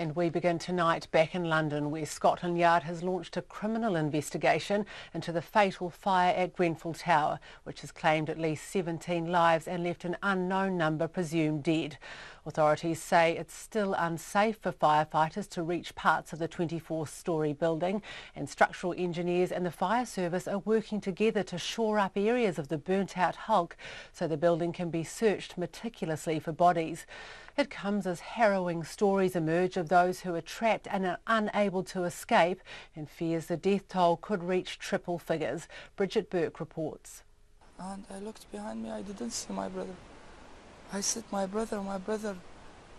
And we begin tonight back in London, where Scotland Yard has launched a criminal investigation into the fatal fire at Grenfell Tower, which has claimed at least 17 lives and left an unknown number presumed dead. Authorities say it's still unsafe for firefighters to reach parts of the 24-storey building, and structural engineers and the fire service are working together to shore up areas of the burnt-out hulk so the building can be searched meticulously for bodies. It comes as harrowing stories emerge of those who are trapped and are unable to escape, and fears the death toll could reach triple figures. Bridget Burke reports. And I looked behind me, I didn't see my brother. I said, my brother,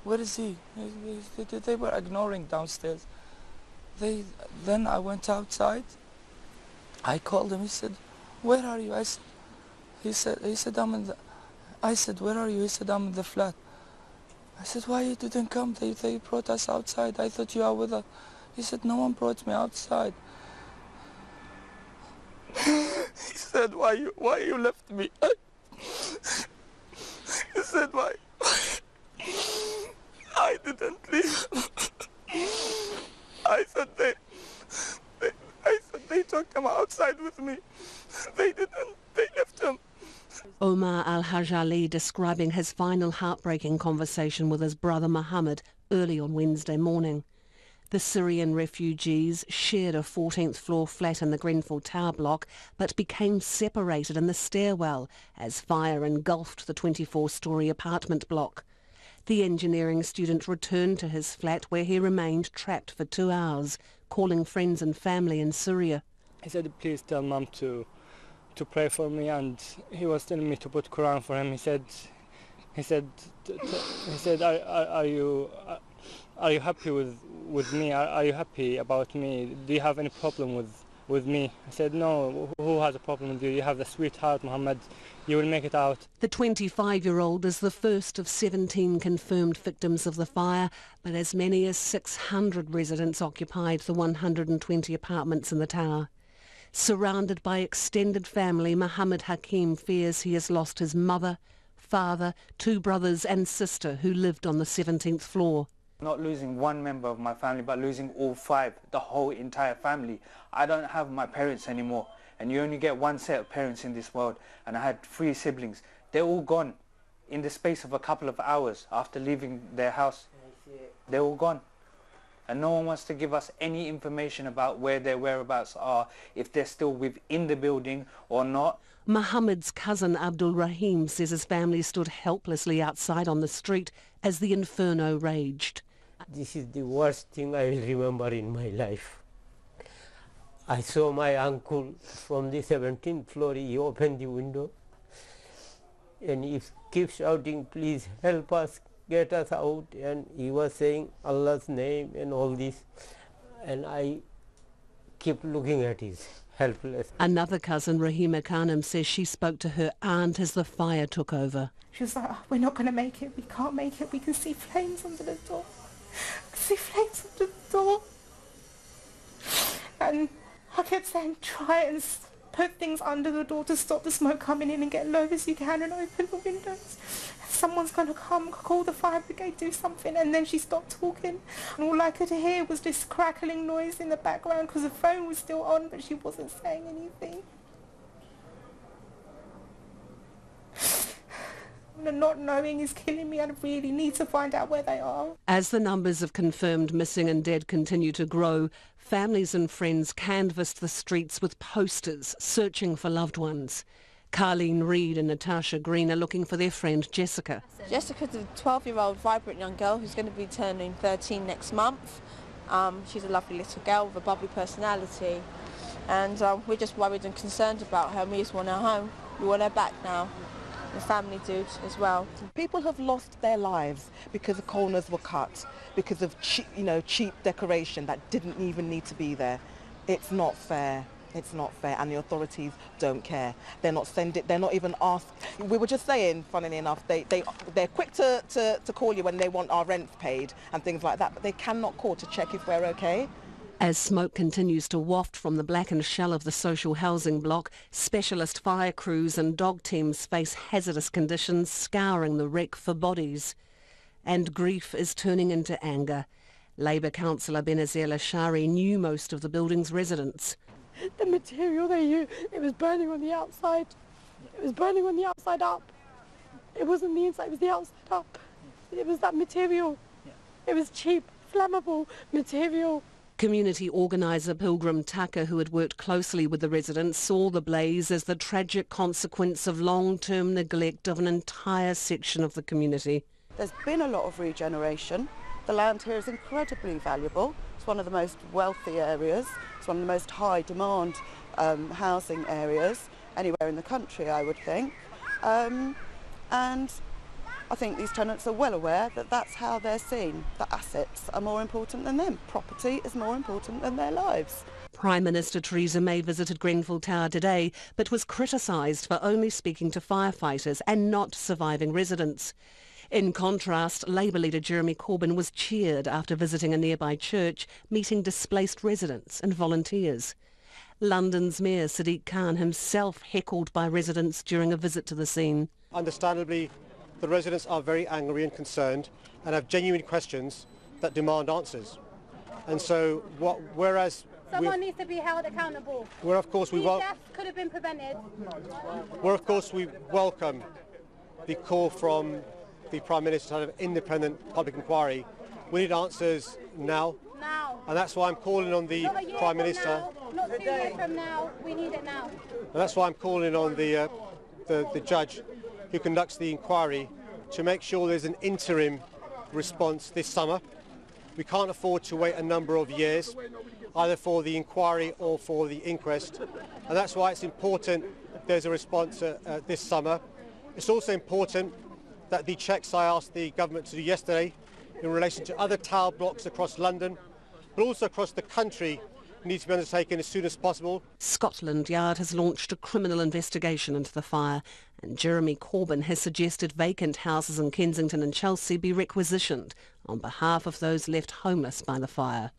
where is he? They were ignoring downstairs. Then I went outside. I called him, he said, where are you? He said, I'm in the... I said, where are you? He said, I'm in the flat. I said, why you didn't come? They brought us outside. I thought you are with us. He said, no one brought me outside. He said, why you left me? He said, why? I didn't leave. I said they took him outside with me. They didn't. They left him. Omar Al-Hajali describing his final heartbreaking conversation with his brother Mohammed early on Wednesday morning. The Syrian refugees shared a 14th floor flat in the Grenfell Tower block, but became separated in the stairwell as fire engulfed the 24-storey apartment block. The engineering student returned to his flat, where he remained trapped for 2 hours, calling friends and family in Syria. He said, please tell Mum to pray for me, and he was telling me to put Quran for him. He said, are you happy with me? Are you happy about me? Do you have any problem with me? I said, no. Who has a problem with you? You have the sweetheart, Muhammad. You will make it out. The 25-year-old is the first of 17 confirmed victims of the fire, but as many as 600 residents occupied the 120 apartments in the tower. Surrounded by extended family, Mohammed Hakim fears he has lost his mother, father, 2 brothers and sister who lived on the 17th floor. Not losing one member of my family, but losing all 5, the whole entire family. I don't have my parents anymore, and you only get one set of parents in this world, and I had 3 siblings. They're all gone in the space of a couple of hours after leaving their house. They're all gone. And no one wants to give us any information about where their whereabouts are, if they're still within the building or not. Mohammed's cousin Abdul Rahim says his family stood helplessly outside on the street as the inferno raged. This is the worst thing I will remember in my life. I saw my uncle from the 17th floor. He opened the window and he kept shouting, please help us, get us out, and he was saying Allah's name and all this, and I kept looking at his helpless. Another cousin, Rahima Khanum, says she spoke to her aunt as the fire took over. She was like, oh, we're not going to make it, we can't make it, we can see flames under the door. I can see flames under the door. And I kept saying, try and put things under the door to stop the smoke coming in and get low as you can and open the windows. Someone's going to come, call the fire brigade, do something. And then she stopped talking, and all I could hear was this crackling noise in the background because the phone was still on, but she wasn't saying anything. And not knowing is killing me. I really need to find out where they are. As the numbers of confirmed missing and dead continue to grow, families and friends canvassed the streets with posters searching for loved ones. Carleen Reid and Natasha Green are looking for their friend Jessica. Jessica's a 12-year-old vibrant young girl who's going to be turning 13 next month. She's a lovely little girl with a bubbly personality, and we're just worried and concerned about her. We just want her home. We want her back now. The family do as well. People have lost their lives because the corners were cut, because of cheap decoration that didn't even need to be there. It's not fair. It's not fair, and the authorities don't care. They're not sending. They're not even asked. We were just saying, funnily enough, they're quick to call you when they want our rent paid and things like that, but they cannot call to check if we're okay. As smoke continues to waft from the blackened shell of the social housing block, specialist fire crews and dog teams face hazardous conditions, scouring the wreck for bodies. And grief is turning into anger. Labour councillor Benazir Lashari knew most of the building's residents. The material they used, it was burning on the outside. It was burning on the outside up. It wasn't the inside, it was the outside up. It was that material. It was cheap, flammable material. Community organiser Pilgrim Tucker, who had worked closely with the residents, saw the blaze as the tragic consequence of long-term neglect of an entire section of the community. There's been a lot of regeneration. The land here is incredibly valuable. It's one of the most wealthy areas. It's one of the most high demand housing areas anywhere in the country, I would think. And I think these tenants are well aware that that's how they're seen. The assets are more important than them. Property is more important than their lives. Prime Minister Theresa May visited Grenfell Tower today, but was criticised for only speaking to firefighters and not surviving residents. In contrast, Labour leader Jeremy Corbyn was cheered after visiting a nearby church, meeting displaced residents and volunteers. London's Mayor Sadiq Khan himself heckled by residents during a visit to the scene. Understandably, the residents are very angry and concerned and have genuine questions that demand answers. And so, whereas someone needs to be held accountable. Where of course we deaths could have been prevented. Where of course we welcome the call from the Prime Minister to have an independent public inquiry, we need answers now. And that's why I'm calling on the Prime Minister. Not 2 years from now, we need it now. And that's why I'm calling on the judge who conducts the inquiry to make sure there's an interim response this summer. We can't afford to wait a number of years, either for the inquiry or for the inquest. And that's why it's important there's a response this summer. It's also important that the checks I asked the government to do yesterday in relation to other tower blocks across London, but also across the country, needs to be undertaken as soon as possible. Scotland Yard has launched a criminal investigation into the fire, and Jeremy Corbyn has suggested vacant houses in Kensington and Chelsea be requisitioned on behalf of those left homeless by the fire.